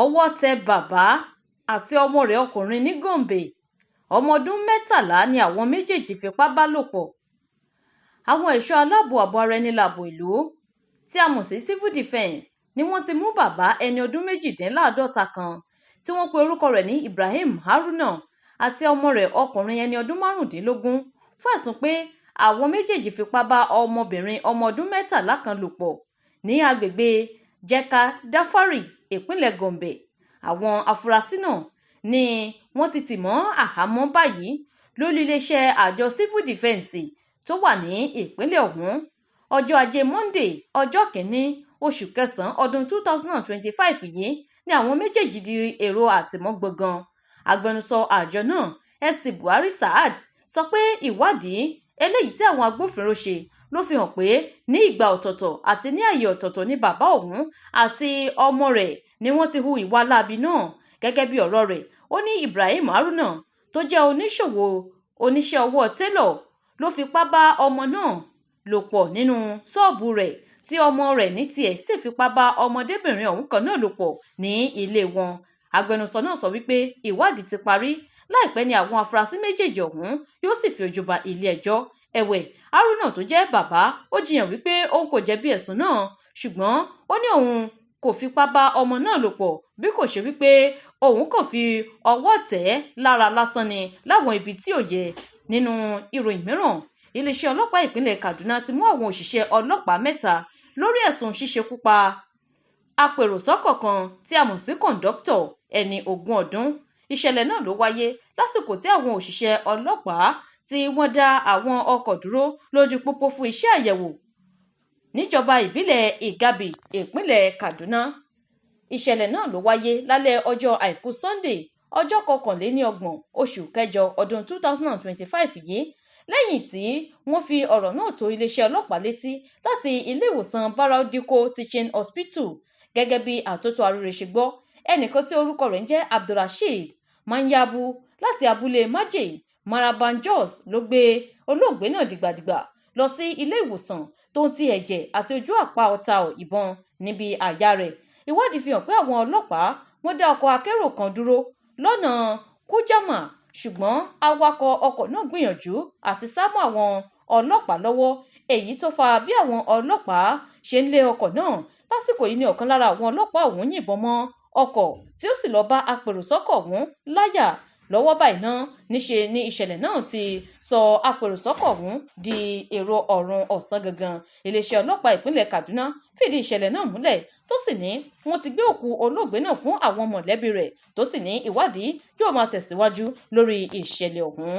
ọwọ́ tẹ bàbá àti ọmọ rẹ̀ ọkùnrin ní Gombe. Ọmọ ọdún 13 ni àwọn méjèèjì fipá bá lò pọ̀. Àwọn ẹ̀ṣọ́ aláàbò ààbò ara ẹni láàbò ìlú tí a mọ̀ sí civil defence ni wọ́n ti mú bàbá ẹni ọdún 52 kan tí wọ́n pe orúkọ rẹ̀ ní Ibrahim Haruna àti ọmọ rẹ̀ ọkùnrin ẹni ọdún 15 fún ẹ̀sùn pé àwọn méjèèjì fipá bá ọmọbìnrin ọmọ ọdún 13 kan lò pọ̀ ní agbègbè Jeka Dafari, ìpínlẹ̀ Gombe. Àwọn afurasí náà ni wọ́n ti tì mọ́ àhámọ́ báyìí lórí iléeṣẹ́ àjọ civil defence tó wà ní ìpínlẹ̀ ọ̀hún. Ọjọ́ Ajé Monday, ọjọ́ 1 oṣù kẹsàn-án ọdún 2025 yìí ni àwọn méjèèjì di èrò àtìmọ́ gbọ̀ngàn. Agbẹnusọ àjọ náà, SC Buhari Saad, sọ pé ìwádìí eléyìí tí àwọn agbófinró ṣe ló fi hàn pé ní ìgbà ọ̀tọ̀ọ̀tọ̀ àti ní àyè ọ̀tọ̀ọ̀tọ̀ ni bàbá òun àti ọmọ rẹ̀ ni wọ́n ti hu ìwà láabi náà. Gẹ́gẹ́ bí ọ̀rọ̀ rẹ̀, ó ní Ibrahim Haruna tó jẹ́ oníṣẹ́ ọwọ́ télọ̀ ló fipá bá ọmọ náà lò pọ̀ nínú ṣọ́ọ̀bù rẹ̀ tí ọmọ rẹ̀ ní tiẹ̀ sì fipá bá ọmọdébìnrin ọ̀hún kan náà lò pọ̀ ní ilé wọn. Agbẹnusọ náà sọ wípé ìwádìí ti parí, láìpẹ́ ni àwọn afurasí méjèèjì ọ̀hún yóò sì fi ojú ba ilé ẹjọ́. Ẹ̀wẹ̀, Haruna tó jẹ́ bàbá ó jiyàn wípé òun kò jẹ̀bi ẹ̀sùn náà, ṣùgbọ́n ó ní òun kò fipá bá ọmọ náà lò pọ̀ bí kò ṣe wípé òun kò fi ọwọ́ tẹ̀ ẹ́ lára lásán ni láwọn ibi tí ò yẹ. Nínú ìròyìn mìíràn, iléeṣẹ́ ọlọ́pàá ìpínlẹ̀ Kaduna ti mú àwọn òṣìṣẹ́ ọlọ́pàá 3 lórí ẹ̀sùn ṣíṣekú pa apèròsọ́kọ̀ kan tí a mọ̀ sí kọ̀ńdọ́tọ̀ ẹni 20 ọdún. Ìṣẹ̀lẹ̀ náà ló wáyé lásìkò tí àwọn òṣìṣẹ́ ọlọ́pàá tí wọ́n dá àwọn ọkọ̀ dúró lójú pópó fún iṣẹ́ àyẹ̀wò níjọba ìbílẹ̀ Igabi, ìpínlẹ̀ Kaduna. Ìṣẹ̀lẹ̀ náà ló wáyé lálẹ́ ọjọ́ Àìkú Sunday, ọjọ́ 29 oṣù kẹjọ ọdún 2025 yìí, lẹ́yìn tí wọ́n fi ọ̀rọ̀ náà tó iléeṣẹ́ ọlọ́pàá létí láti ilé ìwòsàn Barau Dikko Teaching Hospital. Gẹ́gẹ́ bí àtótó arére ṣe gbọ́, ẹnìkan tí orúkọ rẹ̀ ń jẹ́ Abdulrasheed Manyabu láti abúlé Maje, Maraban Jos ló gbé olóògbé náà dìgbàdìgbà lọ sí ilé ìwòsàn tó ń ti ẹ̀jẹ̀ àti ojú àpá ọta ìbọn níbi àyà rẹ̀. Ìwádìí fi hàn pé àwọn ọlọ́pàá wọ́n dá ọkọ̀ akérò kan dúró lọ́nà Kujama, ṣùgbọ́n awakọ̀ ọkọ̀ náà gbìyànjú àti sá mọ́ àwọn ọlọ́pàá lọ́wọ́, èyí tó fa bí àwọn ọlọ́pàá ṣe ń lé ọkọ̀ náà. Lásìkò yìí ni ọ̀kan lára àwọn ọlọ́pàá ọ̀hún yìnbọn mọ́ ọkọ̀ tí ó sì lọ bá apèròsọ́kọ̀ ọ̀hún láyà. Lọ́wọ́ báyìí náà níṣe ni ìṣẹ̀lẹ̀ náà ti sọ apèròsọ́kọ̀ ọ̀hún di èrò ọ̀run ọ̀sán gangan. Iléeṣẹ́ ọlọ́pàá ìpínlẹ̀ Kaduna fìdí ìṣẹ̀lẹ̀ náà múlẹ̀ tó sì ní wọ́n ti gbé òkú olóògbé náà fún àwọn mọ̀lẹ́bí rẹ̀, tó sì ní ìwádìí yóò máa tẹ̀síwájú lórí ìṣẹ̀lẹ̀ ọ̀hún.